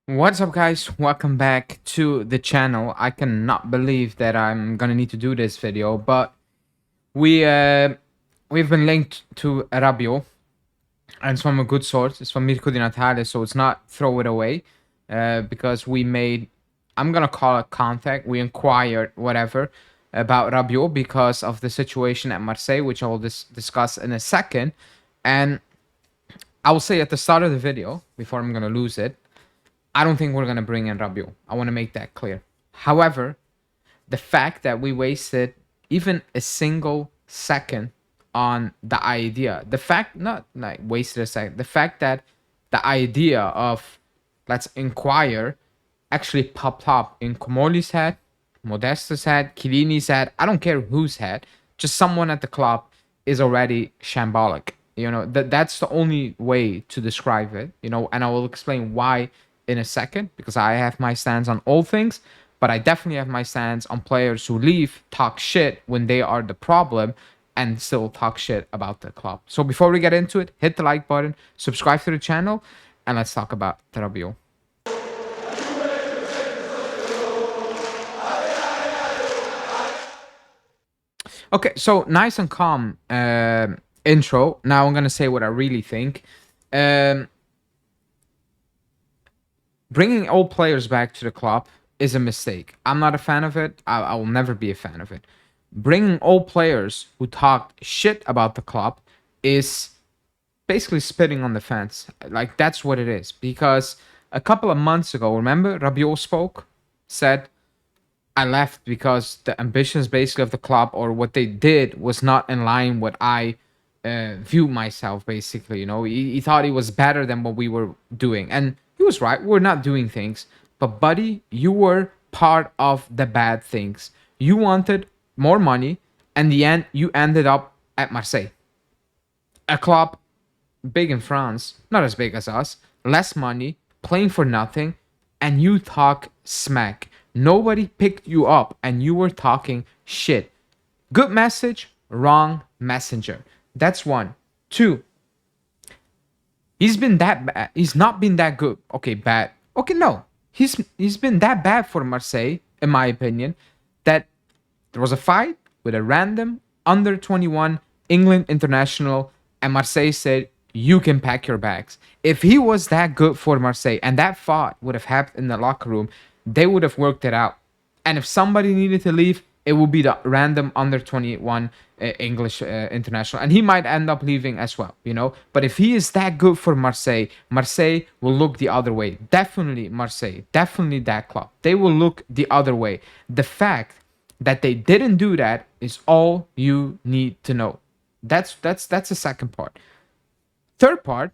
What's up, guys? Welcome back to the channel. I cannot believe that I'm gonna need to do this video, but we've been linked to Rabiot, and it's from a good source. It's from Mirko Di Natale, so it's not throw it away, because we made, I'm gonna call it contact. We inquired whatever about Rabiot because of the situation at Marseille, which I will discuss in a second, and I will say at the start of the video before I'm gonna lose it. I don't think we're going to bring in Rabiot. I want to make that clear. However, the fact that we wasted even a single second on the idea, the fact, not like wasted a second, the fact that the idea of let's inquire actually popped up in Komoli's head, Modesta's head, Chiellini's head, I don't care whose head, just someone at the club is already shambolic. That's the only way to describe it, and I will explain why in a second, because I have my stance on all things, but I definitely have my stance on players who leave, talk shit when they are the problem, and still talk shit about the club. So before we get into it, hit the like button, subscribe to the channel, and let's talk about Rabiot. Okay, so nice and calm intro. Now I'm gonna say what I really think. Bringing old players back to the club is a mistake. I'm not a fan of it. I will never be a fan of it. Bringing old players who talked shit about the club is basically spitting on the fence. Like, that's what it is. Because a couple of months ago, remember, Rabiot spoke, said, I left because the ambitions basically of the club or what they did was not in line with what I view myself, basically. He thought he was better than what we were doing. And he was right. We're not doing things. But, buddy, you were part of the bad things. You wanted more money. And in the end, you ended up at Marseille. A club big in France, not as big as us, less money, playing for nothing, and you talk smack. Nobody picked you up and you were talking shit. Good message, wrong messenger. That's one. Two, he's been that bad. He's not been that good. Okay, bad. Okay, no. He's been that bad for Marseille, in my opinion, that there was a fight with a random under 21 England international, and Marseille said, you can pack your bags. If he was that good for Marseille and that fight would have happened in the locker room, they would have worked it out. And if somebody needed to leave, it would be the random under 21 English international. And he might end up leaving as well. But if he is that good for Marseille, Marseille will look the other way. Definitely Marseille. Definitely that club. They will look the other way. The fact that they didn't do that is all you need to know. That's the second part. Third part,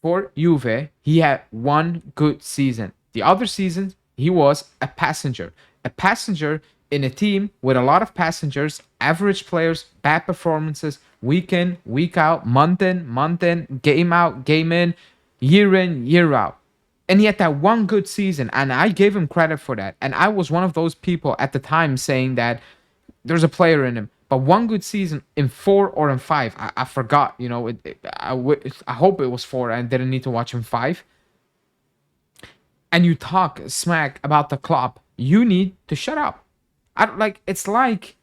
for Juve, he had one good season. The other seasons, he was a passenger. A passenger in a team with a lot of passengers, average players, bad performances, week in, week out, month in, game out, game in, year out. And he had that one good season, and I gave him credit for that. And I was one of those people at the time saying that there's a player in him. But one good season in 4 or in 5, I forgot. I hope it was 4 and didn't need to watch him 5. And you talk smack about the club, you need to shut up. It's like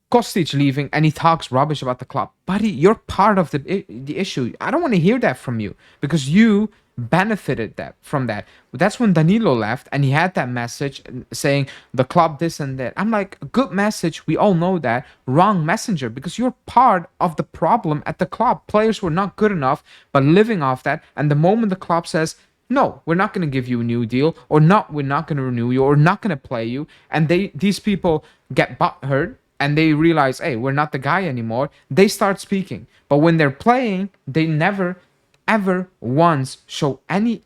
Kostic leaving and he talks rubbish about the club. Buddy, you're part of the issue. I don't want to hear that from you because you benefited from that. That's when Danilo left and he had that message saying the club this and that. I'm like, good message, we all know that. Wrong messenger, because you're part of the problem at the club. Players were not good enough, but living off that. And the moment the club says, no, we're not going to give you a new deal, or not, we're not going to renew you, or not going to play you, and these people get butthurt and they realize, hey, we're not the guy anymore, they start speaking. But when they're playing, they never ever once show any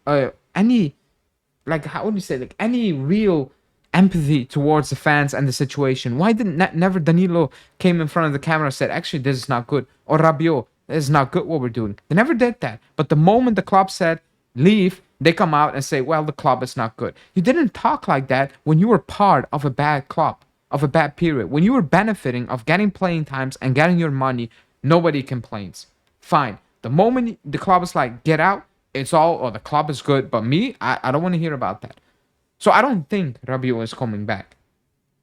how would you say, like, any real empathy towards the fans and the situation. Why didn't never Danilo came in front of the camera and said, actually, this is not good, or Rabiot, this is not good what we're doing? They never did that. But the moment the club said leave, they come out and say, well, the club is not good. You didn't talk like that when you were part of a bad club, of a bad period. When you were benefiting of getting playing times and getting your money, nobody complains. Fine. The moment the club is like, get out, It's all, oh, the club is good, but me, I don't want to hear about that. So I don't think Rabiot is coming back.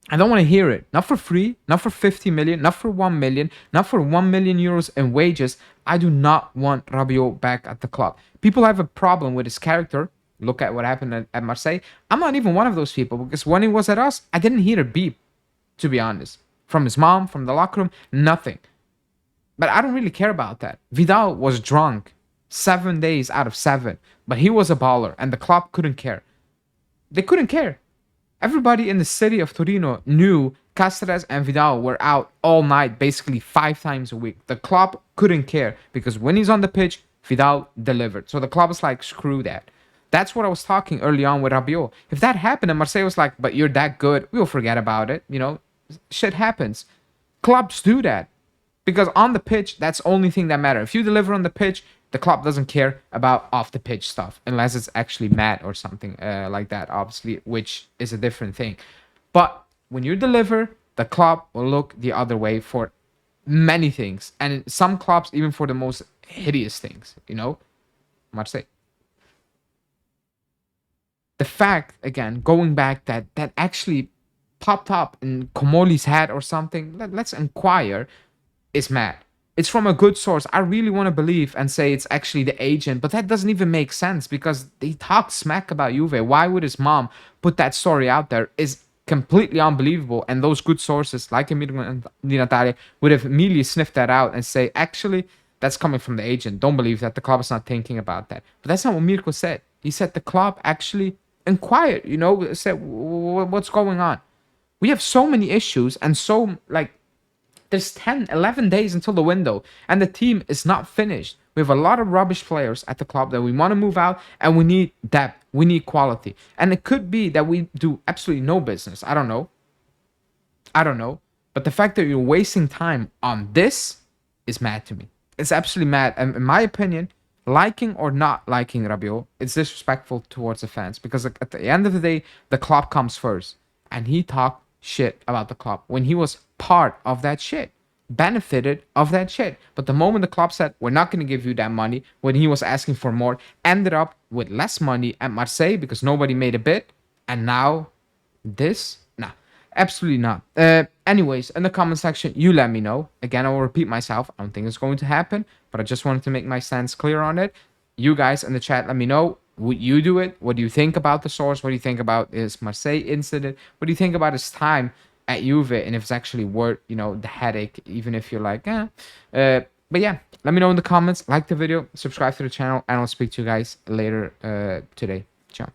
I don't want to hear it. Not for free, not for 50 million, not for 1 million, not for 1 million euros in wages. I do not want Rabiot back at the club. People have a problem with his character. Look at what happened at Marseille. I'm not even one of those people because when he was at us, I didn't hear a beep, to be honest. From his mom, from the locker room, nothing. But I don't really care about that. Vidal was drunk 7 days out of 7, but he was a baller and the club couldn't care. They couldn't care. Everybody in the city of Torino knew Cáceres and Vidal were out all night, basically 5 times a week. The club couldn't care because when he's on the pitch, Vidal delivered. So the club is like, screw that. That's what I was talking early on with Rabiot. If that happened and Marseille was like, but you're that good, we'll forget about it. You know, shit happens. Clubs do that. Because on the pitch, that's the only thing that matters. If you deliver on the pitch, the club doesn't care about off the pitch stuff unless it's actually mad or something like that, obviously, which is a different thing. But when you deliver, the club will look the other way for many things. And in some clubs, even for the most hideous things, you know? Marseille. The fact, again, going back that actually popped up in Komoli's head or something, let's inquire, is mad. It's from a good source. I really want to believe and say it's actually the agent, but that doesn't even make sense because they talk smack about Juve. Why would his mom put that story out there? Is completely unbelievable. And those good sources, like Emilio Di Natale, would have immediately sniffed that out and say, actually, that's coming from the agent. Don't believe that. The club is not thinking about that. But that's not what Mirko said. He said the club actually inquired, you know, said, what's going on? We have so many issues and so, like, there's 10, 11 days until the window, and the team is not finished. We have a lot of rubbish players at the club that we want to move out, and we need depth. We need quality. And it could be that we do absolutely no business. I don't know. But the fact that you're wasting time on this is mad to me. It's absolutely mad. And in my opinion, liking or not liking Rabiot, it's disrespectful towards the fans. Because at the end of the day, the club comes first. And he talked shit about the club when he was part of that shit, benefited of that shit. But the moment the club said, we're not going to give you that money, when he was asking for more, ended up with less money at Marseille because nobody made a bid. And now this? Nah, absolutely not. Anyways, in the comment section, you let me know. Again, I will repeat myself. I don't think it's going to happen, but I just wanted to make my stance clear on it. You guys in the chat, let me know. Would you do it? What do you think about the source? What do you think about his Marseille incident? What do you think about his time at Juve? And if it's actually worth, you know, the headache, even if you're like, eh. But yeah, let me know in the comments. Like the video, subscribe to the channel, and I'll speak to you guys later today. Ciao.